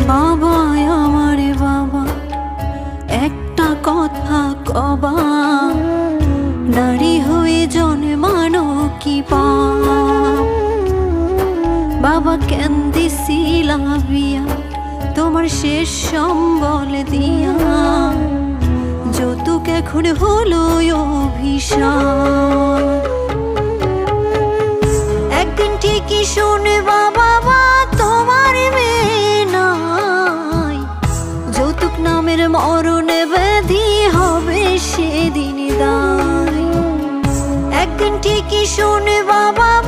বাবা আমার বাবা, একটা কথা কবা, নারী হয়ে জন্মানো কি পাপ। বাবা কেন দিছিলা বিয়া তোমার শেষ সম্বল দিয়া, যৌতুক এখন হলো অভিশাপ। একদিন ঠিকই শুনবা বাবা তোমার মেয়ে নাই, যৌতুক নামের মরণে ব্যাধি হবে সেদিন দায়। একদিন ঠিকই শুনবা বাবা